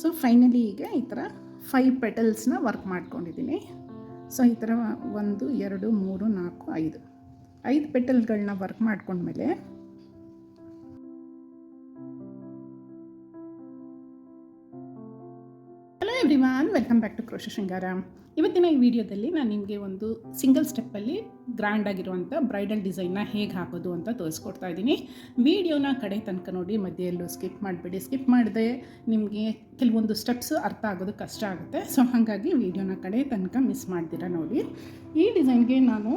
So finally ಈಗ ಈ ಥರ 5 ಪೆಟಲ್ಸ್ನ ವರ್ಕ್ ಮಾಡ್ಕೊಂಡಿದ್ದೀನಿ. ಸೊ ಈ ಥರ 1 2 3 4 5 ಪೆಟಲ್ಗಳನ್ನ ವರ್ಕ್ ಮಾಡ್ಕೊಂಡ್ಮೇಲೆ hello everyone, welcome back to crochet Shringara. ಇವತ್ತಿನ ಈ ವಿಡಿಯೋದಲ್ಲಿ ನಾನು ನಿಮಗೆ ಒಂದು ಸಿಂಗಲ್ ಸ್ಟೆಪ್ಪಲ್ಲಿ ಗ್ರ್ಯಾಂಡ್ ಆಗಿರುವಂಥ ಬ್ರೈಡಲ್ ಡಿಸೈನ್ನ ಹೇಗೆ ಹಾಕೋದು ಅಂತ ತೋರಿಸ್ಕೊಡ್ತಾ ಇದ್ದೀನಿ. ವಿಡಿಯೋನ ಕಡೆ ತನಕ ನೋಡಿ, ಮಧ್ಯೆಯಲ್ಲೂ ಸ್ಕಿಪ್ ಮಾಡಿಬಿಡಿ. ಸ್ಕಿಪ್ ಮಾಡಿದೆ ನಿಮಗೆ ಕೆಲವೊಂದು ಸ್ಟೆಪ್ಸು ಅರ್ಥ ಆಗೋದು ಕಷ್ಟ ಆಗುತ್ತೆ. ಸೊ ಹಾಗಾಗಿ ವಿಡಿಯೋನ ಕಡೆ ತನಕ ಮಿಸ್ ಮಾಡ್ತೀರಾ ನೋಡಿ. ಈ ಡಿಸೈನ್ಗೆ ನಾನು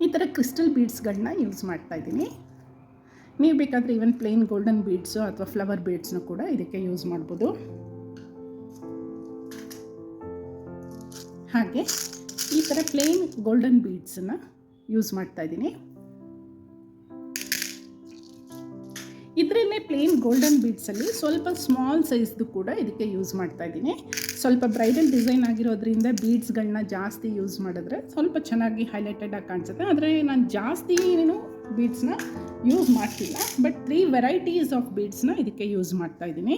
ಈ ಥರ ಕ್ರಿಸ್ಟಲ್ ಬೀಡ್ಸ್ಗಳನ್ನ ಯೂಸ್ ಮಾಡ್ತಾಯಿದ್ದೀನಿ. ನೀವು ಬೇಕಾದರೆ ಈವನ್ ಪ್ಲೇನ್ ಗೋಲ್ಡನ್ ಬೀಡ್ಸು ಅಥವಾ ಫ್ಲವರ್ ಬೀಡ್ಸ್ನು ಕೂಡ ಇದಕ್ಕೆ ಯೂಸ್ ಮಾಡ್ಬೋದು. ಹಾಗೆ ಈ ಥರ ಪ್ಲೇನ್ ಗೋಲ್ಡನ್ ಬೀಡ್ಸನ್ನು ಯೂಸ್ ಮಾಡ್ತಾಯಿದ್ದೀನಿ. ಇದರಲ್ಲೇ ಪ್ಲೇನ್ ಗೋಲ್ಡನ್ ಬೀಡ್ಸಲ್ಲಿ ಸ್ವಲ್ಪ ಸ್ಮಾಲ್ ಸೈಜ್ದು ಕೂಡ ಇದಕ್ಕೆ ಯೂಸ್ ಮಾಡ್ತಾಯಿದ್ದೀನಿ. ಸ್ವಲ್ಪ ಬ್ರೈಡಲ್ ಡಿಸೈನ್ ಆಗಿರೋದ್ರಿಂದ ಬೀಡ್ಸ್ಗಳನ್ನ ಜಾಸ್ತಿ ಯೂಸ್ ಮಾಡಿದ್ರೆ ಸ್ವಲ್ಪ ಚೆನ್ನಾಗಿ ಹೈಲೈಟೆಡ್ ಆಗಿ ಕಾಣಿಸುತ್ತೆ. ಆದರೆ ನಾನು ಜಾಸ್ತಿ ಏನು ಬೀಡ್ಸ್ನ ಯೂಸ್ ಮಾಡ್ತಿಲ್ಲ, ಬಟ್ 3 ವೆರೈಟೀಸ್ ಆಫ್ ಬೀಡ್ಸ್ನ ಇದಕ್ಕೆ ಯೂಸ್ ಮಾಡ್ತಾಯಿದ್ದೀನಿ.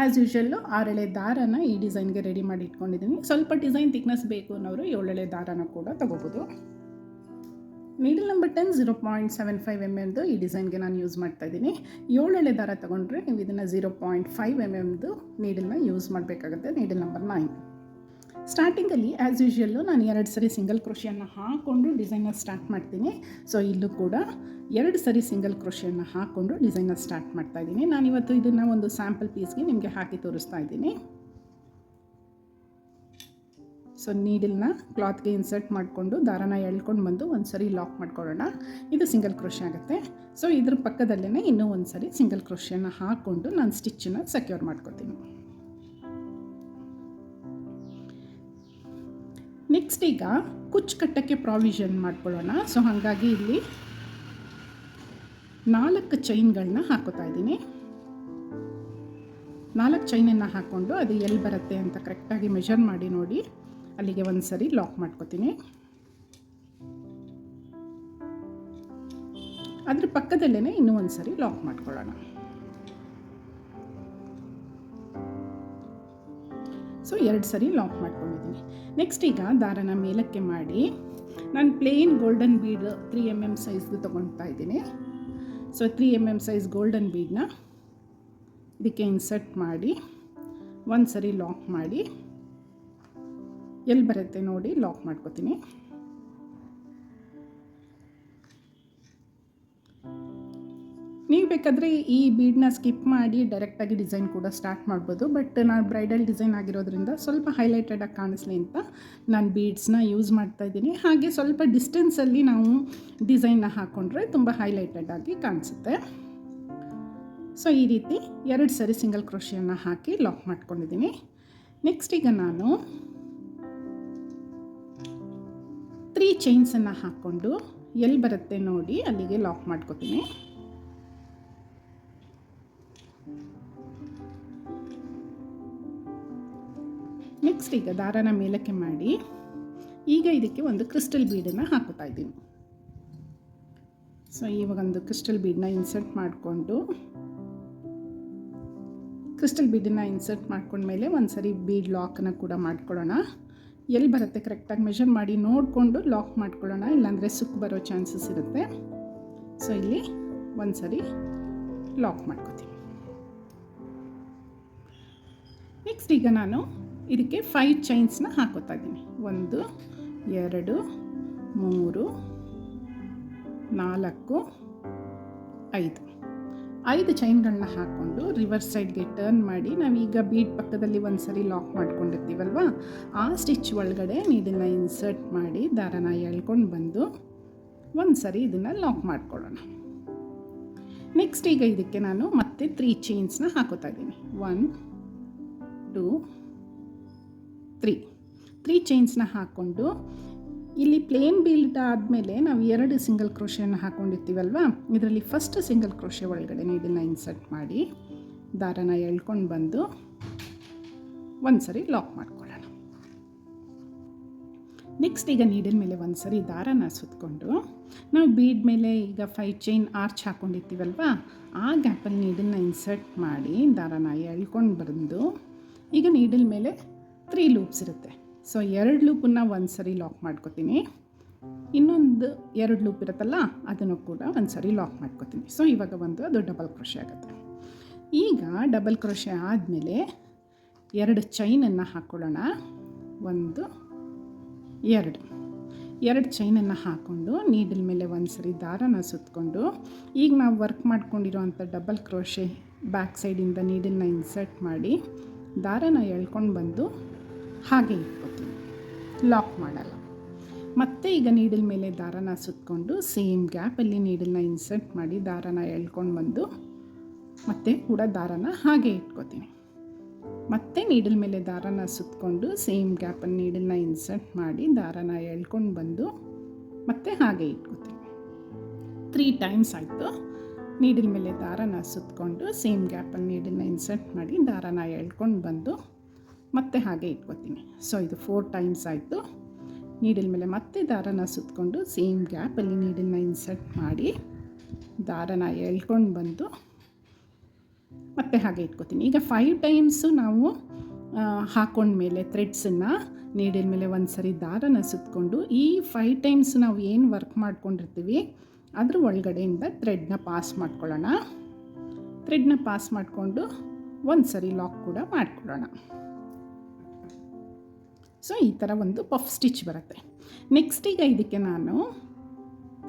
ಆ್ಯಸ್ ಯೂಶ್ವಲ್ಲು 6 ಎಳೆ ದಾರನ ಈ ಡಿಸೈನ್ಗೆ ರೆಡಿ ಮಾಡಿ ಇಟ್ಕೊಂಡಿದ್ದೀನಿ. ಸ್ವಲ್ಪ ಡಿಸೈನ್ ಥಿಕ್ನೆಸ್ ಬೇಕು ಅನ್ನೋರು 7 ಎಳೆ ದಾರನ ಕೂಡ ತೊಗೋಬೋದು. ನೀಡಲ್ ನಂಬರ್ 10 0.75 mm ಈ ಡಿಸೈನ್ಗೆ ನಾನು ಯೂಸ್ ಮಾಡ್ತಾಯಿದ್ದೀನಿ. 7 ಎಳೆ ದಾರ ತೊಗೊಂಡ್ರೆ ನೀವು ಇದನ್ನು 0.5 mm ನೀಡಲ್ನ ಯೂಸ್ ಮಾಡಬೇಕಾಗುತ್ತೆ. Needle number 9. ಸ್ಟಾರ್ಟಿಂಗಲ್ಲಿ ಆ್ಯಸ್ ಯೂಶ್ವಲ್ಲು ನಾನು 2 ಸರಿ ಸಿಂಗಲ್ ಕ್ರೋಶಿಯನ್ನು ಹಾಕ್ಕೊಂಡು ಡಿಸೈನ್ನ ಸ್ಟಾರ್ಟ್ ಮಾಡ್ತೀನಿ. ಸೊ ಇಲ್ಲೂ ಕೂಡ 2 ಸರಿ ಸಿಂಗಲ್ ಕ್ರೋಶಿಯನ್ನು ಹಾಕ್ಕೊಂಡು ಡಿಸೈನ್ನ ಸ್ಟಾರ್ಟ್ ಮಾಡ್ತಾಯಿದ್ದೀನಿ. ನಾನಿವತ್ತು ಇದನ್ನು ಒಂದು ಸ್ಯಾಂಪಲ್ ಪೀಸ್ಗೆ ನಿಮಗೆ ಹಾಕಿ ತೋರಿಸ್ತಾ ಇದ್ದೀನಿ. ಸೊ ನೀಡಲ್ನ ಕ್ಲಾತ್ಗೆ ಇನ್ಸರ್ಟ್ ಮಾಡಿಕೊಂಡು ದಾರನ ಎಳ್ಕೊಂಡು ಬಂದು ಒಂದು ಸರಿ ಲಾಕ್ ಮಾಡ್ಕೊಳ್ಳೋಣ. ಇದು ಸಿಂಗಲ್ ಕ್ರೋಶಿ ಆಗುತ್ತೆ. ಸೊ ಇದ್ರ ಪಕ್ಕದಲ್ಲೇ ಇನ್ನೂ ಒಂದು ಸರಿ ಸಿಂಗಲ್ ಕ್ರೋಶಿಯನ್ನು ಹಾಕ್ಕೊಂಡು ನಾನು ಸ್ಟಿಚ್ಚನ್ನು ಸೆಕ್ಯೂರ್ ಮಾಡ್ಕೊತೀನಿ. ನೆಕ್ಸ್ಟ್ ಈಗ ಕುಚ್ಚು ಕಟ್ಟಕ್ಕೆ ಪ್ರಾವಿಷನ್ ಮಾಡ್ಕೊಳ್ಳೋಣ. ಸೊ ಹಾಗಾಗಿ ಇಲ್ಲಿ 4 ಚೈನ್ಗಳನ್ನ ಹಾಕೋತಾ ಇದ್ದೀನಿ. 4 ಚೈನನ್ನು ಹಾಕ್ಕೊಂಡು ಅದು ಎಲ್ಲಿ ಬರುತ್ತೆ ಅಂತ ಕರೆಕ್ಟಾಗಿ ಮೆಷರ್ ಮಾಡಿ ನೋಡಿ, ಅಲ್ಲಿಗೆ ಒಂದು ಸರಿ ಲಾಕ್ ಮಾಡ್ಕೊತೀನಿ. ಅದ್ರ ಪಕ್ಕದಲ್ಲೇ ಇನ್ನೂ ಒಂದು ಸರಿ ಲಾಕ್ ಮಾಡ್ಕೊಳ್ಳೋಣ. ಸೊ 2 ಸರಿ ಲಾಕ್ ಮಾಡ್ಕೊಂಡಿದ್ದೀನಿ. ನೆಕ್ಸ್ಟ್ ಈಗ ದಾರನ ಮೇಲಕ್ಕೆ ಮಾಡಿ ನಾನು ಪ್ಲೇನ್ ಗೋಲ್ಡನ್ ಬೀಡ್ 3 mm ಸೈಜ್ದು ತೊಗೊಳ್ತಾ ಇದ್ದೀನಿ. ಸೊ 3 mm ಸೈಜ್ ಗೋಲ್ಡನ್ ಬೀಡನ್ನ ಇದಕ್ಕೆ ಇನ್ಸರ್ಟ್ ಮಾಡಿ ಒಂದು ಸರಿ ಲಾಕ್ ಮಾಡಿ ಎಲ್ಲಿ ಬರುತ್ತೆ ನೋಡಿ ಲಾಕ್ ಮಾಡ್ಕೊತೀನಿ. ನೀವು ಬೇಕಾದರೆ ಈ ಬೀಡನ್ನ ಸ್ಕಿಪ್ ಮಾಡಿ ಡೈರೆಕ್ಟಾಗಿ ಡಿಸೈನ್ ಕೂಡ ಸ್ಟಾರ್ಟ್ ಮಾಡ್ಬೋದು. ಬಟ್ ನಾನು ಬ್ರೈಡಲ್ ಡಿಸೈನ್ ಆಗಿರೋದ್ರಿಂದ ಸ್ವಲ್ಪ ಹೈಲೈಟೆಡಾಗಿ ಕಾಣಿಸ್ಲಿ ಅಂತ ನಾನು ಬೀಡ್ಸ್ನ ಯೂಸ್ ಮಾಡ್ತಾಯಿದ್ದೀನಿ. ಹಾಗೆ ಸ್ವಲ್ಪ ಡಿಸ್ಟೆನ್ಸಲ್ಲಿ ನಾವು ಡಿಸೈನ್ನ ಹಾಕ್ಕೊಂಡ್ರೆ ತುಂಬ ಹೈಲೈಟೆಡಾಗಿ ಕಾಣಿಸುತ್ತೆ. ಸೊ ಈ ರೀತಿ 2 ಸರಿ ಸಿಂಗಲ್ ಕ್ರೋಶಿಯನ್ನು ಹಾಕಿ ಲಾಕ್ ಮಾಡ್ಕೊಂಡಿದ್ದೀನಿ. ನೆಕ್ಸ್ಟ್ ಈಗ ನಾನು 3 ಚೈನ್ಸನ್ನು ಹಾಕ್ಕೊಂಡು ಎಲ್ಲಿ ಬರುತ್ತೆ ನೋಡಿ ಅಲ್ಲಿಗೆ ಲಾಕ್ ಮಾಡ್ಕೊತೀನಿ. ನೆಕ್ಸ್ಟ್ ಈಗ ದಾರನ ಮೇಲಕ್ಕೆ ಮಾಡಿ ಈಗ ಇದಕ್ಕೆ ಒಂದು ಕ್ರಿಸ್ಟಲ್ ಬೀಡನ್ನು ಹಾಕೋತಾ ಇದ್ದೀನಿ. ಸೊ ಇವಾಗ ಒಂದು ಕ್ರಿಸ್ಟಲ್ ಬೀಡನ್ನ ಇನ್ಸರ್ಟ್ ಮಾಡಿಕೊಂಡು ಕ್ರಿಸ್ಟಲ್ ಬೀಡನ್ನು ಇನ್ಸರ್ಟ್ ಮಾಡ್ಕೊಂಡ್ಮೇಲೆ ಒಂದು ಸರಿ ಬೀಡ್ ಲಾಕನ್ನು ಕೂಡ ಮಾಡ್ಕೊಳ್ಳೋಣ. ಎಲ್ಲಿ ಬರುತ್ತೆ ಕರೆಕ್ಟಾಗಿ ಮೆಷರ್ ಮಾಡಿ ನೋಡಿಕೊಂಡು ಲಾಕ್ ಮಾಡ್ಕೊಳ್ಳೋಣ, ಇಲ್ಲಾಂದರೆ ಸುಕ್ಕು ಬರೋ ಚಾನ್ಸಸ್ ಇರುತ್ತೆ. ಸೊ ಇಲ್ಲಿ ಒಂದು ಸರಿ ಲಾಕ್ ಮಾಡ್ಕೊತೀನಿ. ನೆಕ್ಸ್ಟ್ ಈಗ ನಾನು ಇದಕ್ಕೆ 5 ಚೈನ್ಸ್ನ ಹಾಕೋತಾ ಇದ್ದೀನಿ. 1 2 3 4 5 ಚೈನ್ಗಳನ್ನ ಹಾಕ್ಕೊಂಡು ರಿವರ್ಸ್ ಸೈಡ್ಗೆ ಟರ್ನ್ ಮಾಡಿ ನಾವೀಗ ಬೀಡ್ ಪಕ್ಕದಲ್ಲಿ ಒಂದು ಸರಿ ಲಾಕ್ ಮಾಡ್ಕೊಂಡಿರ್ತೀವಲ್ವ, ಆ ಸ್ಟಿಚ್ ಒಳಗಡೆ ಇದನ್ನು ಇನ್ಸರ್ಟ್ ಮಾಡಿ ದಾರನ ಎಳ್ಕೊಂಡು ಬಂದು ಒಂದು ಸರಿ ಇದನ್ನು ಲಾಕ್ ಮಾಡ್ಕೊಳ್ಳೋಣ. ನೆಕ್ಸ್ಟ್ ಈಗ ಇದಕ್ಕೆ ನಾನು ಮತ್ತೆ 3 ಚೈನ್ಸ್ನ ಹಾಕೋತಾ ಇದ್ದೀನಿ. 1 2 3 ಚೈನ್ಸ್ನ ಹಾಕ್ಕೊಂಡು ಇಲ್ಲಿ ಪ್ಲೇನ್ ಬೀಡ್ ಆದಮೇಲೆ ನಾವು 2 ಸಿಂಗಲ್ ಕ್ರೋಶೆಯನ್ನು ಹಾಕ್ಕೊಂಡಿರ್ತೀವಲ್ವ, ಇದರಲ್ಲಿ ಫಸ್ಟ್ ಸಿಂಗಲ್ ಕ್ರೋಶೆ ಒಳಗಡೆ ಇದನ್ನು ಇನ್ಸರ್ಟ್ ಮಾಡಿ ದಾರನ ಎಳ್ಕೊಂಡು ಬಂದು ಒಂದು ಸರಿ ಲಾಕ್ ಮಾಡ್ಕೊಳ್ಳೋಣ. ನೆಕ್ಸ್ಟ್ ಈಗ ನೀಡಿಲ್ ಮೇಲೆ ಒಂದು ಸರಿ ದಾರನ ಸುತ್ತಕೊಂಡು ನಾವು ಬೀಡ್ ಮೇಲೆ ಈಗ 5 ಚೈನ್ ಆರ್ಚ್ ಹಾಕ್ಕೊಂಡಿರ್ತೀವಲ್ವ, ಆ ಗ್ಯಾಪಲ್ಲಿ ನೀಡಲ್ನ ಇನ್ಸರ್ಟ್ ಮಾಡಿ ದಾರನ ಎಳ್ಕೊಂಡು ಬಂದು ಈಗ ನೀಡಲ್ ಮೇಲೆ 3 ಲೂಪ್ಸ್ ಇರುತ್ತೆ. ಸೊ 2 ಲೂಪನ್ನು ಒಂದು ಸರಿ ಲಾಕ್ ಮಾಡ್ಕೊತೀನಿ, ಇನ್ನೊಂದು 2 ಲೂಪ್ ಇರುತ್ತಲ್ಲ ಅದನ್ನು ಕೂಡ ಒಂದು ಸರಿ ಲಾಕ್ ಮಾಡ್ಕೊತೀನಿ. ಸೊ ಇವಾಗ ಅದು ಡಬಲ್ ಕ್ರೋಶೆ ಆಗುತ್ತೆ. ಈಗ ಡಬಲ್ ಕ್ರೋಶೆ ಆದಮೇಲೆ 2 ಚೈನನ್ನು ಹಾಕ್ಕೊಳ್ಳೋಣ. 1 2 ಚೈನನ್ನು ಹಾಕ್ಕೊಂಡು ನೀಡಲ್ ಮೇಲೆ ಒಂದು ಸರಿ ದಾರನ ಸುತ್ತಕೊಂಡು ಈಗ ನಾವು ವರ್ಕ್ ಮಾಡ್ಕೊಂಡಿರೋವಂಥ ಡಬಲ್ ಕ್ರೋಶೆ ಬ್ಯಾಕ್ ಸೈಡಿಂದ ನೀಡಲ್ನ ಇನ್ಸರ್ಟ್ ಮಾಡಿ ದಾರನ ಎಳ್ಕೊಂಡು ಬಂದು ಹಾಗೆ ಇಟ್ಕೊತೀನಿ, ಲಾಕ್ ಮಾಡಲ್ಲ. ಮತ್ತೆ ಈಗ ನೀಡಲ್ ಮೇಲೆ ದಾರನ ಸುತ್ತಕೊಂಡು ಸೇಮ್ ಗ್ಯಾಪಲ್ಲಿ ನೀಡಲ್ನ ಇನ್ಸರ್ಟ್ ಮಾಡಿ ದಾರನ ಎಳ್ಕೊಂಡು ಬಂದು ಮತ್ತೆ ಕೂಡ ದಾರನ ಹಾಗೆ ಇಟ್ಕೊತೀನಿ. ಮತ್ತೆ ನೀಡಲ್ ಮೇಲೆ ದಾರನ ಸುತ್ತಕೊಂಡು ಸೇಮ್ ಗ್ಯಾಪಲ್ಲಿ ನೀಡಲ್ನ ಇನ್ಸರ್ಟ್ ಮಾಡಿ ದಾರನ ಎಳ್ಕೊಂಡು ಬಂದು ಮತ್ತೆ ಹಾಗೆ ಇಟ್ಕೊತೀನಿ. 3 ಟೈಮ್ಸ್ ಆಯಿತು. ನೀಡಲ್ ಮೇಲೆ ದಾರನ ಸುತ್ತಕೊಂಡು ಸೇಮ್ ಗ್ಯಾಪಲ್ಲಿ ನೀಡಲ್ನ ಇನ್ಸರ್ಟ್ ಮಾಡಿ ದಾರನ ಎಳ್ಕೊಂಡು ಬಂದು ಮತ್ತೆ ಹಾಗೆ ಇಟ್ಕೊತೀನಿ. ಸೊ ಇದು 4 ಟೈಮ್ಸ್ ಆಯಿತು. ನೀಡಲ್ ಮೇಲೆ ಮತ್ತೆ ದಾರನ ಸುತ್ತಕೊಂಡು ಸೇಮ್ ಗ್ಯಾಪಲ್ಲಿ ನೀಡಲ್ನ ಇನ್ಸರ್ಟ್ ಮಾಡಿ ದಾರನ ಎಳ್ಕೊಂಡು ಬಂದು ಮತ್ತೆ ಹಾಗೆ ಇಟ್ಕೊತೀನಿ. ಈಗ 5 ಟೈಮ್ಸು ನಾವು ಹಾಕೊಂಡ್ಮೇಲೆ ಥ್ರೆಡ್ಸನ್ನು ನೀಡಲ್ ಮೇಲೆ ಒಂದು ಸರಿ ದಾರನ ಸುತ್ತಕೊಂಡು ಈ 5 ಟೈಮ್ಸ್ ನಾವು ಏನು ವರ್ಕ್ ಮಾಡ್ಕೊಂಡಿರ್ತೀವಿ ಅದ್ರ ಒಳಗಡೆಯಿಂದ ಥ್ರೆಡ್ನ ಪಾಸ್ ಮಾಡ್ಕೊಳ್ಳೋಣ. ಥ್ರೆಡ್ನ ಪಾಸ್ ಮಾಡಿಕೊಂಡು ಒಂದು ಸರಿ ಲಾಕ್ ಕೂಡ ಮಾಡ್ಕೊಳ್ಳೋಣ. ಸೊ ಈ ಥರ ಒಂದು ಪಫ್ ಸ್ಟಿಚ್ ಬರುತ್ತೆ. ನೆಕ್ಸ್ಟ್ ಈಗ ಇದಕ್ಕೆ ನಾನು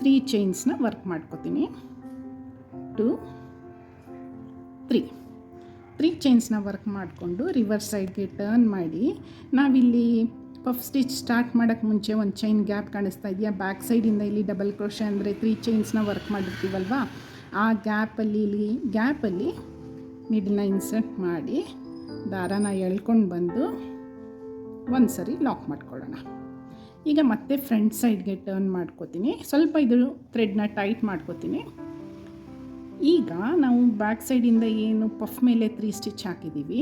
3 ಚೈನ್ಸ್ನ ವರ್ಕ್ ಮಾಡ್ಕೋತೀನಿ. 2 3 ಚೈನ್ಸ್ನ ವರ್ಕ್ ಮಾಡಿಕೊಂಡು ರಿವರ್ಸ್ ಸೈಡ್ಗೆ ಟರ್ನ್ ಮಾಡಿ ನಾವಿಲ್ಲಿ ಪಫ್ ಸ್ಟಿಚ್ ಸ್ಟಾರ್ಟ್ ಮಾಡೋಕ್ಕೆ ಮುಂಚೆ ಒಂದು ಚೈನ್ ಗ್ಯಾಪ್ ಕಾಣಿಸ್ತಾ ಇದೆಯಾ, ಬ್ಯಾಕ್ ಸೈಡಿಂದ ಇಲ್ಲಿ ಡಬಲ್ ಕ್ರೋಶೆ ಅಂದರೆ 3 ಚೈನ್ಸ್ನ ವರ್ಕ್ ಮಾಡಿರ್ತೀವಲ್ವ, ಆ ಗ್ಯಾಪಲ್ಲಿ ನೀಡಲ್ನ ಇನ್ಸರ್ಟ್ ಮಾಡಿ ದಾರನ ಎಳ್ಕೊಂಡು ಬಂದು ಒಂದು ಸರಿ ಲಾಕ್ ಮಾಡ್ಕೊಳ್ಳೋಣ. ಈಗ ಮತ್ತೆ ಫ್ರಂಟ್ ಸೈಡ್ಗೆ ಟರ್ನ್ ಮಾಡ್ಕೋತೀನಿ. ಸ್ವಲ್ಪ ಇದು ಥ್ರೆಡ್ನ ಟೈಟ್ ಮಾಡ್ಕೋತೀನಿ. ಈಗ ನಾವು ಬ್ಯಾಕ್ ಸೈಡಿಂದ ಏನು ಪಫ್ ಮೇಲೆ 3 ಸ್ಟಿಚ್ ಹಾಕಿದ್ದೀವಿ,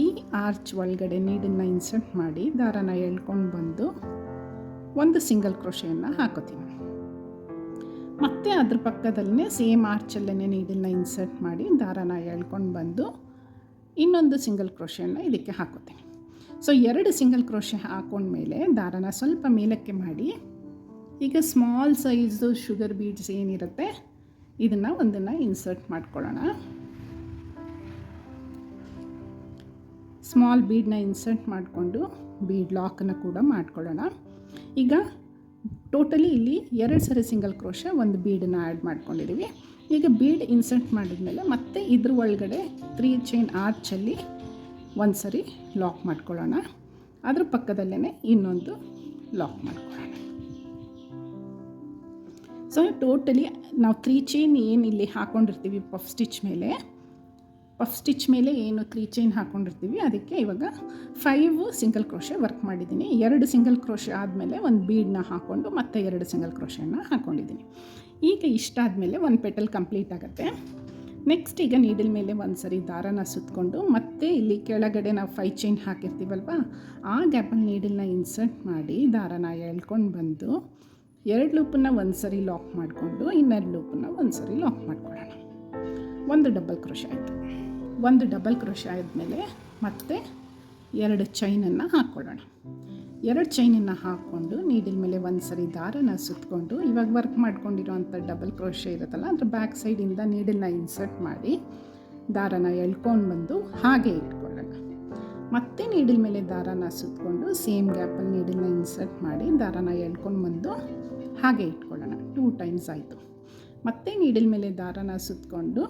ಈ ಆರ್ಚ್ ಒಳಗಡೆ ನೀಡಲ್ನ ಇನ್ಸರ್ಟ್ ಮಾಡಿ ದಾರನ ಎಳ್ಕೊಂಡು ಬಂದು ಒಂದು ಸಿಂಗಲ್ ಕ್ರೋಶೆಯನ್ನು ಹಾಕೋತೀನಿ. ಮತ್ತು ಅದ್ರ ಪಕ್ಕದಲ್ಲೇ ಸೇಮ್ ಆರ್ಚಲ್ಲೇ ನೀಡಲ್ನ ಇನ್ಸರ್ಟ್ ಮಾಡಿ ದಾರನ ಎಳ್ಕೊಂಡು ಬಂದು ಇನ್ನೊಂದು ಸಿಂಗಲ್ ಕ್ರೋಶೆಯನ್ನು ಇದಕ್ಕೆ ಹಾಕೋತೀನಿ. ಸೊ 2 ಸಿಂಗಲ್ ಕ್ರೋಶೆ ಹಾಕೊಂಡ್ಮೇಲೆ ದಾರನ ಸ್ವಲ್ಪ ಮೇಲಕ್ಕೆ ಮಾಡಿ ಈಗ ಸ್ಮಾಲ್ ಸೈಜು ಶುಗರ್ ಬೀಡ್ಸ್ ಏನಿರುತ್ತೆ ಒಂದನ್ನು ಇನ್ಸರ್ಟ್ ಮಾಡ್ಕೊಳ್ಳೋಣ. ಸ್ಮಾಲ್ ಬೀಡನ್ನ ಇನ್ಸರ್ಟ್ ಮಾಡಿಕೊಂಡು ಬೀಡ್ ಲಾಕನ್ನು ಕೂಡ ಮಾಡ್ಕೊಳ್ಳೋಣ. ಈಗ ಟೋಟಲಿ ಇಲ್ಲಿ 2 ಸರಿ ಸಿಂಗಲ್ ಕ್ರೋಶೆ ಒಂದು ಬೀಡನ್ನು ಆ್ಯಡ್ ಮಾಡ್ಕೊಂಡಿದ್ದೀವಿ. ಈಗ ಬೀಡ್ ಇನ್ಸರ್ಟ್ ಮಾಡಿದ್ಮೇಲೆ ಮತ್ತೆ ಇದ್ರ ಒಳಗಡೆ 3 ಚೈನ್ ಆರ್ಚಲ್ಲಿ ಒಂದು ಸರಿ ಲಾಕ್ ಮಾಡ್ಕೊಳ್ಳೋಣ. ಅದ್ರ ಪಕ್ಕದಲ್ಲೇ ಇನ್ನೊಂದು ಲಾಕ್ ಮಾಡ್ಕೊಳ್ಳೋಣ. ಸೊ ಟೋಟಲಿ ನಾವು 3 ಚೈನ್ ಏನು ಇಲ್ಲಿ ಹಾಕ್ಕೊಂಡಿರ್ತೀವಿ ಪಫ್ ಸ್ಟಿಚ್ ಮೇಲೆ ಏನು 3 ಚೈನ್ ಹಾಕ್ಕೊಂಡಿರ್ತೀವಿ ಅದಕ್ಕೆ ಇವಾಗ 5 ಸಿಂಗಲ್ ಕ್ರೋಶೆ ವರ್ಕ್ ಮಾಡಿದ್ದೀನಿ. 2 ಸಿಂಗಲ್ ಕ್ರೋಶೆ ಆದಮೇಲೆ ಒಂದು ಬೀಡನ್ನ ಹಾಕ್ಕೊಂಡು ಮತ್ತೆ 2 ಸಿಂಗಲ್ ಕ್ರೋಶೆಯನ್ನು ಹಾಕ್ಕೊಂಡಿದ್ದೀನಿ. ಈಗ ಇಷ್ಟಾದಮೇಲೆ ಒಂದು ಪೆಟಲ್ ಕಂಪ್ಲೀಟ್ ಆಗುತ್ತೆ. ನೆಕ್ಸ್ಟ್ ಈಗ ನೀಡಲ್ ಮೇಲೆ ಒಂದು ಸರಿ ದಾರನ ಸುತ್ತಕೊಂಡು ಮತ್ತೆ ಇಲ್ಲಿ ಕೆಳಗಡೆ ನಾವು 5 ಚೈನ್ ಹಾಕಿರ್ತೀವಲ್ವ, ಆ ಗ್ಯಾಪಲ್ಲಿ ನೀಡಲ್ನ ಇನ್ಸರ್ಟ್ ಮಾಡಿ ದಾರನ ಎಳ್ಕೊಂಡು ಬಂದು 2 ಲೂಪನ್ನು ಒಂದು ಸರಿ ಲಾಕ್ ಮಾಡಿಕೊಂಡು ಇನ್ನೆರಡು ಲೂಪನ್ನು ಒಂದು ಸರಿ ಲಾಕ್ ಮಾಡ್ಕೊಳ್ಳೋಣ. ಒಂದು ಡಬಲ್ ಕ್ರೋಶೆ ಆಯಿತು. ಒಂದು ಡಬಲ್ ಕ್ರೋಶೆ ಆದಮೇಲೆ ಮತ್ತೆ 2 ಚೈನನ್ನು ಹಾಕ್ಕೊಳ್ಳೋಣ. 2 ಚೈನನ್ನು ಹಾಕ್ಕೊಂಡು ನೀಡಲ್ ಮೇಲೆ ಒಂದು ಸರಿ ದಾರನ ಸುತ್ತಕೊಂಡು ಇವಾಗ ವರ್ಕ್ ಮಾಡ್ಕೊಂಡಿರೋವಂಥ ಡಬಲ್ ಕ್ರೋಶೆ ಇರುತ್ತಲ್ಲ ಅದ್ರ ಬ್ಯಾಕ್ ಸೈಡಿಂದ ನೀಡಲ್ನ ಇನ್ಸರ್ಟ್ ಮಾಡಿ ದಾರನ ಎಳ್ಕೊಂಡು ಬಂದು ಹಾಗೆ ಇಟ್ಕೊಳ್ಳೋಣ. ಮತ್ತೆ ನೀಡಲ್ ಮೇಲೆ ದಾರನ ಸುತ್ತಕೊಂಡು ಸೇಮ್ ಗ್ಯಾಪಲ್ಲಿ ನೀಡಲ್ನ ಇನ್ಸರ್ಟ್ ಮಾಡಿ ದಾರನ ಎಳ್ಕೊಂಡು ಬಂದು ಹಾಗೆ ಇಟ್ಕೊಳ್ಳೋಣ. 2 ಟೈಮ್ಸ್ ಆಯಿತು. ಮತ್ತೆ ನೀಡಲ್ ಮೇಲೆ ದಾರನ ಸುತ್ತಕೊಂಡು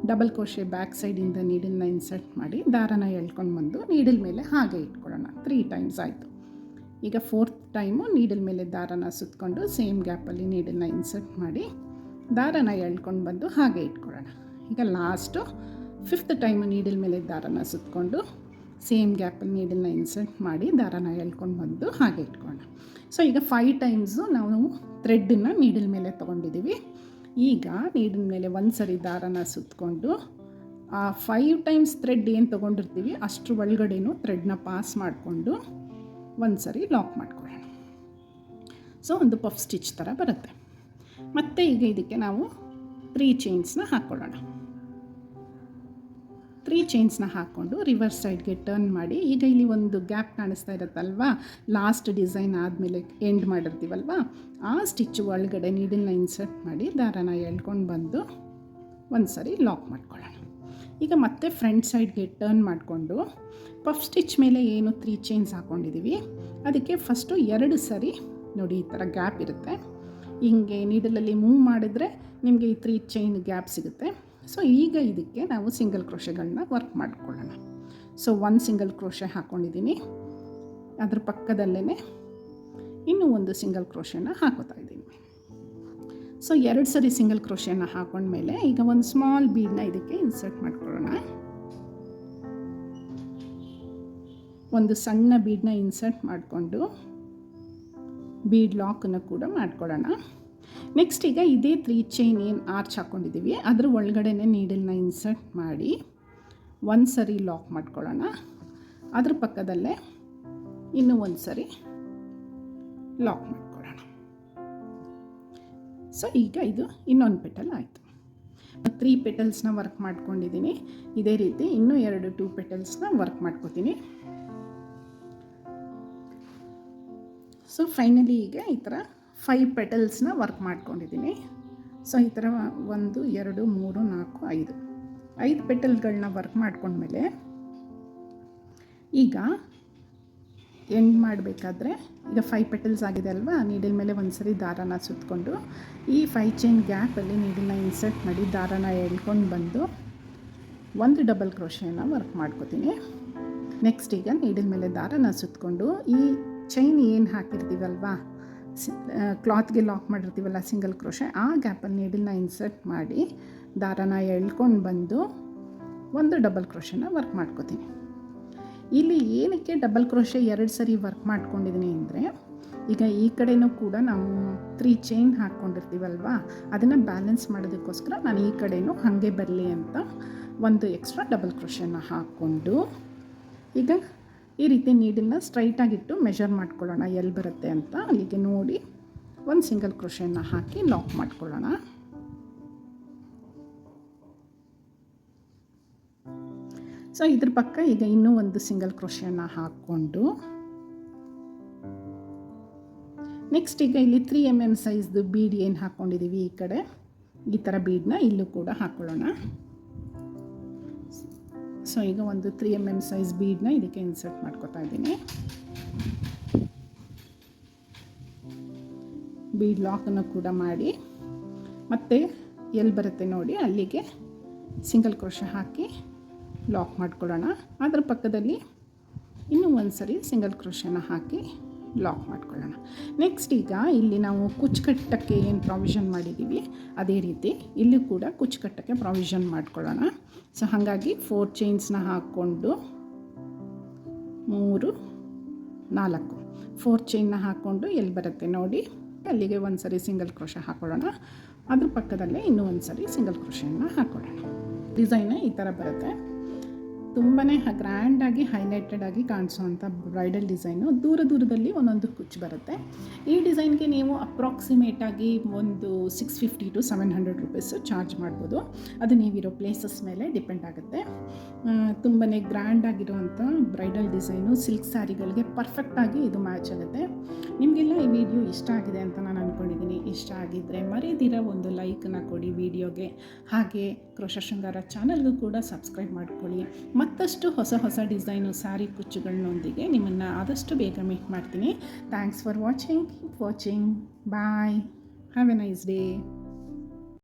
ಡಬಲ್ ಕ್ರೋಶೆ ಬ್ಯಾಕ್ ಸೈಡಿಂದ ನೀಡಲ್ನ ಇನ್ಸರ್ಟ್ ಮಾಡಿ ದಾರನ ಎಳ್ಕೊಂಡು ಬಂದು ನೀಡಲ್ ಮೇಲೆ ಹಾಗೆ ಇಟ್ಕೊಳ್ಳೋಣ. 3 ಟೈಮ್ಸ್ ಆಯಿತು. ಈಗ 4th ಟೈಮು ನೀಡಲ್ ಮೇಲೆ ದಾರನ ಸುತ್ತಕೊಂಡು ಸೇಮ್ ಗ್ಯಾಪಲ್ಲಿ ನೀಡಲ್ನ ಇನ್ಸರ್ಟ್ ಮಾಡಿ ದಾರನ ಎಳ್ಕೊಂಡು ಬಂದು ಹಾಗೆ ಇಟ್ಕೊಳ್ಳೋಣ. ಈಗ ಲಾಸ್ಟು 5th ಟೈಮು ನೀಡಲ್ ಮೇಲೆ ದಾರನ ಸುತ್ತಕೊಂಡು ಸೇಮ್ ಗ್ಯಾಪಲ್ಲಿ ನೀಡಲ್ನ ಇನ್ಸರ್ಟ್ ಮಾಡಿ ದಾರನ ಎಳ್ಕೊಂಡು ಬಂದು ಹಾಗೆ ಇಟ್ಕೊಳ್ಳೋಣ. ಸೊ ಈಗ 5 ಟೈಮ್ಸು ನಾವು ಥ್ರೆಡ್ಡನ್ನು ನೀಡಲ್ ಮೇಲೆ ತೊಗೊಂಡಿದ್ದೀವಿ. ಈಗ ನೀಡಲ್ ಮೇಲೆ ಒಂದು ಸರಿ ದಾರನ ಸುತ್ತಕೊಂಡು ಆ 5 ಟೈಮ್ಸ್ ಥ್ರೆಡ್ ಏನು ತೊಗೊಂಡಿರ್ತೀವಿ ಅಷ್ಟ್ರ ಒಳಗಡೆನೂ ಥ್ರೆಡ್ನ ಪಾಸ್ ಮಾಡಿಕೊಂಡು ಒಂದು ಸರಿ ಲಾಕ್ ಮಾಡ್ಕೊಳ್ಳೋಣ. ಸೊ ಒಂದು ಪಫ್ ಸ್ಟಿಚ್ ಥರ ಬರುತ್ತೆ. ಮತ್ತು ಈಗ ಇದಕ್ಕೆ ನಾವು 3 ಚೈನ್ಸ್ನ ಹಾಕ್ಕೊಳ್ಳೋಣ. 3 ಚೈನ್ಸ್ನ ಹಾಕ್ಕೊಂಡು ರಿವರ್ಸ್ ಸೈಡ್ಗೆ ಟರ್ನ್ ಮಾಡಿ, ಈಗ ಇಲ್ಲಿ ಒಂದು ಗ್ಯಾಪ್ ಕಾಣಿಸ್ತಾ ಇರುತ್ತಲ್ವಾ, ಲಾಸ್ಟ್ ಡಿಸೈನ್ ಆದಮೇಲೆ ಎಂಡ್ ಮಾಡಿರ್ತೀವಲ್ವ, ಆ ಸ್ಟಿಚ್ ಒಳಗಡೆ ನೀಡಲ್ನ ಇನ್ಸರ್ಟ್ ಮಾಡಿ ದಾರನ ಎಳ್ಕೊಂಡು ಬಂದು ಒಂದು ಸರಿ ಲಾಕ್ ಮಾಡ್ಕೊಳ್ಳೋಣ. ಈಗ ಮತ್ತೆ ಫ್ರಂಟ್ ಸೈಡ್ಗೆ ಟರ್ನ್ ಮಾಡಿಕೊಂಡು ಪಫ್ ಸ್ಟಿಚ್ ಮೇಲೆ ಏನು 3 ಚೈನ್ಸ್ ಹಾಕ್ಕೊಂಡಿದ್ದೀವಿ ಅದಕ್ಕೆ ಫಸ್ಟು 2 ಸರಿ ನೋಡಿ ಈ ಥರ ಗ್ಯಾಪ್ ಇರುತ್ತೆ. ಹಿಂಗೆ ನೀಡಲಲ್ಲಿ ಮೂವ್ ಮಾಡಿದ್ರೆ ನಿಮಗೆ ಈ 3 ಚೈನ್ ಗ್ಯಾಪ್ ಸಿಗುತ್ತೆ. ಸೊ ಈಗ ಇದಕ್ಕೆ ನಾವು ಸಿಂಗಲ್ ಕ್ರೋಶೆಗಳನ್ನ ವರ್ಕ್ ಮಾಡ್ಕೊಳ್ಳೋಣ. ಸೊ 1 ಸಿಂಗಲ್ ಕ್ರೋಶೆ ಹಾಕ್ಕೊಂಡಿದ್ದೀನಿ, ಅದ್ರ ಪಕ್ಕದಲ್ಲೇ ಇನ್ನೂ ಒಂದು ಸಿಂಗಲ್ ಕ್ರೋಶೆನ ಹಾಕೋತಾ ಇದ್ದೀನಿ. ಸೊ 2 ಸರಿ ಸಿಂಗಲ್ ಕ್ರೋಶೆನ ಹಾಕೊಂಡ್ಮೇಲೆ ಈಗ ಒಂದು ಸ್ಮಾಲ್ ಬೀಡನ್ನ ಇದಕ್ಕೆ ಇನ್ಸರ್ಟ್ ಮಾಡ್ಕೊಳ್ಳೋಣ. ಒಂದು ಸಣ್ಣ ಬೀಡನ್ನ ಇನ್ಸರ್ಟ್ ಮಾಡಿಕೊಂಡು ಬೀಡ್ ಲಾಕನ್ನು ಕೂಡ ಮಾಡ್ಕೊಳ್ಳೋಣ. ನೆಕ್ಸ್ಟ್ ಈಗ ಇದೇ 3 ಚೈನ್ ಏನು ಆರ್ಚ್ ಹಾಕ್ಕೊಂಡಿದ್ದೀವಿ ಅದ್ರ ಒಳಗಡೆನೇ ನೀಡಲ್ನ ಇನ್ಸರ್ಟ್ ಮಾಡಿ ಒಂದು ಸರಿ ಲಾಕ್ ಮಾಡ್ಕೊಳ್ಳೋಣ. ಅದ್ರ ಪಕ್ಕದಲ್ಲೇ ಇನ್ನೂ ಒಂದು ಸರಿ ಲಾಕ್ ಮಾಡ್ಕೊಳ್ಳೋಣ. ಸೊ ಈಗ ಇದು ಇನ್ನೊಂದು ಪೆಟಲ್ ಆಯಿತು. 3 ಪೆಟಲ್ಸ್ನ ವರ್ಕ್ ಮಾಡ್ಕೊಂಡಿದ್ದೀನಿ. ಇದೇ ರೀತಿ ಇನ್ನೂ 2 ಪೆಟಲ್ಸ್ನ ವರ್ಕ್ ಮಾಡ್ಕೋತೀನಿ. ಸೊ ಫೈನಲಿ ಈಗ ಈ ಥರ 5 ಪೆಟಲ್ಸ್ನ ವರ್ಕ್ ಮಾಡ್ಕೊಂಡಿದ್ದೀನಿ. ಸೊ ಈ ಥರ 1 2 3 4 5 ಪೆಟಲ್ಗಳನ್ನ ವರ್ಕ್ ಮಾಡ್ಕೊಂಡ್ಮೇಲೆ ಈಗ ಎಂಡ್ ಮಾಡಬೇಕಾದ್ರೆ ಈಗ 5 ಪೆಟಲ್ಸ್ ಆಗಿದೆ ಅಲ್ವಾ, ನೀಡಲ್ ಮೇಲೆ ಒಂದು ಸರಿ ದಾರನ ಸುತ್ತಕೊಂಡು ಈ 5 ಚೈನ್ ಗ್ಯಾಪಲ್ಲಿ ನೀಡಲ್ನ ಇನ್ಸರ್ಟ್ ಮಾಡಿ ದಾರನ ಎಳ್ಕೊಂಡು ಬಂದು ಒಂದು ಡಬಲ್ ಕ್ರೋಶೆನ ವರ್ಕ್ ಮಾಡ್ಕೋತೀನಿ. ನೆಕ್ಸ್ಟ್ ಈಗ ನೀಡಲ್ ಮೇಲೆ ದಾರನ ಸುತ್ತಕೊಂಡು ಈ ಚೈನ್ ಏನು ಹಾಕಿರ್ತೀವಲ್ವಾ, ಕ್ಲಾತ್ಗೆ ಲಾಕ್ ಮಾಡಿರ್ತೀವಲ್ಲ ಸಿಂಗಲ್ ಕ್ರೋಶೆ, ಆ ಗ್ಯಾಪಲ್ಲಿ ನೀಡಲ್ನ ಇನ್ಸರ್ಟ್ ಮಾಡಿ ದಾರನ ಎಳ್ಕೊಂಡು ಬಂದು ಒಂದು ಡಬಲ್ ಕ್ರೋಶೆನ ವರ್ಕ್ ಮಾಡ್ಕೋತೀನಿ. ಇಲ್ಲಿ ಏನಕ್ಕೆ ಡಬಲ್ ಕ್ರೋಶೆ 2 ಸರಿ ವರ್ಕ್ ಮಾಡ್ಕೊಂಡಿದ್ದೀನಿ ಅಂದರೆ, ಈಗ ಈ ಕಡೆನೂ ಕೂಡ ನಾವು 3 ಚೈನ್ ಹಾಕ್ಕೊಂಡಿರ್ತೀವಲ್ವ, ಅದನ್ನು ಬ್ಯಾಲೆನ್ಸ್ ಮಾಡೋದಕ್ಕೋಸ್ಕರ ನಾನು ಈ ಕಡೆನೂ ಹಾಗೆ ಬರಲಿ ಅಂತ ಒಂದು ಎಕ್ಸ್ಟ್ರಾ ಡಬಲ್ ಕ್ರೋಶೆನ ಹಾಕ್ಕೊಂಡು ಈಗ ಈ ರೀತಿ ನೀಡಲ್ನ ಸ್ಟ್ರೈಟಾಗಿಟ್ಟು ಮೆಷರ್ ಮಾಡ್ಕೊಳ್ಳೋಣ ಎಲ್ಲಿ ಬರುತ್ತೆ ಅಂತ. ಅಲ್ಲಿಗೆ ನೋಡಿ ಒಂದು ಸಿಂಗಲ್ ಕ್ರೋಶೆನ ಹಾಕಿ ಲಾಕ್ ಮಾಡ್ಕೊಳ್ಳೋಣ. ಸೊ ಇದ್ರ ಪಕ್ಕ ಈಗ ಇನ್ನೂ ಒಂದು ಸಿಂಗಲ್ ಕ್ರೋಶೆನ ಹಾಕ್ಕೊಂಡು ನೆಕ್ಸ್ಟ್ ಈಗ ಇಲ್ಲಿ 3 mm ಸೈಜ್ದು ಬೀಡ್ ಏನು ಹಾಕ್ಕೊಂಡಿದ್ದೀವಿ ಈ ಕಡೆ, ಈ ಥರ ಬೀಡನ್ನ ಇಲ್ಲೂ ಕೂಡ ಹಾಕ್ಕೊಳ್ಳೋಣ. ಸೊ ಈಗ ಒಂದು 3 mm ಸೈಜ್ ಬೀಡನ್ನ ಇದಕ್ಕೆ ಇನ್ಸರ್ಟ್ ಮಾಡ್ಕೊತಾ ಇದ್ದೀನಿ. ಬೀಡ್ ಲಾಕನ್ನು ಕೂಡ ಮಾಡಿ ಮತ್ತೆ ಎಲ್ಲಿ ಬರುತ್ತೆ ನೋಡಿ ಅಲ್ಲಿಗೆ ಸಿಂಗಲ್ ಕ್ರೋಶೆ ಹಾಕಿ ಲಾಕ್ ಮಾಡ್ಕೊಳ್ಳೋಣ. ಅದರ ಪಕ್ಕದಲ್ಲಿ ಇನ್ನೂ ಒಂದು ಸರಿ ಸಿಂಗಲ್ ಕ್ರೋಶೆನ ಹಾಕಿ ಲಾಕ್ ಮಾಡ್ಕೊಳ್ಳೋಣ. ನೆಕ್ಸ್ಟ್ ಈಗ ಇಲ್ಲಿ ನಾವು ಕುಚ್ಚು ಕಟ್ಟಕ್ಕೆ ಏನು ಪ್ರಾವಿಷನ್ ಮಾಡಿದ್ದೀವಿ ಅದೇ ರೀತಿ ಇಲ್ಲೂ ಕೂಡ ಕುಚ್ಚು ಕಟ್ಟಕ್ಕೆ ಪ್ರಾವಿಷನ್ ಮಾಡ್ಕೊಳ್ಳೋಣ. ಸೊ ಹಾಗಾಗಿ 4 ಚೈನ್ಸ್ನ ಹಾಕ್ಕೊಂಡು 3 4 4 ಚೈನ್ನ ಹಾಕ್ಕೊಂಡು ಎಲ್ಲಿ ಬರುತ್ತೆ ನೋಡಿ ಅಲ್ಲಿಗೆ ಒಂದು ಸರಿ ಸಿಂಗಲ್ ಕ್ರೋಶೆ ಹಾಕ್ಕೊಳ್ಳೋಣ. ಅದ್ರ ಪಕ್ಕದಲ್ಲೇ ಇನ್ನೂ ಒಂದು ಸರಿ ಸಿಂಗಲ್ ಕ್ರೋಶೆನ ಹಾಕ್ಕೊಳ್ಳೋಣ. ಡಿಸೈನ್ ಈ ಥರ ಬರುತ್ತೆ. ತುಂಬಾ ಗ್ರ್ಯಾಂಡಾಗಿ ಹೈಲೈಟೆಡ್ ಆಗಿ ಕಾಣಿಸೋವಂಥ ಬ್ರೈಡಲ್ ಡಿಸೈನು. ದೂರದಲ್ಲಿ ಒಂದೊಂದು ಕುಚ್ಚು ಬರುತ್ತೆ. ಈ ಡಿಸೈನ್ಗೆ ನೀವು ಅಪ್ರಾಕ್ಸಿಮೇಟಾಗಿ ಒಂದು 650 to 700 ರೂಪೀಸು ಚಾರ್ಜ್ ಮಾಡ್ಬೋದು. ಅದು ನೀವಿರೋ ಪ್ಲೇಸಸ್ ಮೇಲೆ ಡಿಪೆಂಡ್ ಆಗುತ್ತೆ. ತುಂಬಾ ಗ್ರ್ಯಾಂಡಾಗಿರೋವಂಥ ಬ್ರೈಡಲ್ ಡಿಸೈನು ಸಿಲ್ಕ್ ಸ್ಯಾರಿಗಳಿಗೆ ಪರ್ಫೆಕ್ಟಾಗಿ ಇದು ಮ್ಯಾಚ್ ಆಗುತ್ತೆ. ನಿಮಗೆಲ್ಲ ಈ ವಿಡಿಯೋ ಇಷ್ಟ ಆಗಿದೆ ಅಂತ ನಾನು ಅಂದ್ಕೊಂಡಿದ್ದೀನಿ. ಇಷ್ಟ ಆಗಿದ್ದರೆ ಮರೆಯದಿರ ಒಂದು ಲೈಕನ್ನು ಕೊಡಿ ವಿಡಿಯೋಗೆ. ಹಾಗೆ ಕ್ರೋಶ ಶೃಂಗಾರ ಚಾನಲ್ಗೂ ಕೂಡ ಸಬ್ಸ್ಕ್ರೈಬ್ ಮಾಡ್ಕೊಳ್ಳಿ. ಮತ್ತಷ್ಟು ಹೊಸ ಡಿಸೈನು ಸ್ಯಾರಿ ಕುಚ್ಚುಗಳನ್ನೊಂದಿಗೆ ನಿಮ್ಮನ್ನು ಆದಷ್ಟು ಬೇಗ ಮೀಟ್ ಮಾಡ್ತೀನಿ. Thanks for watching. Keep watching. Bye. Have a nice day.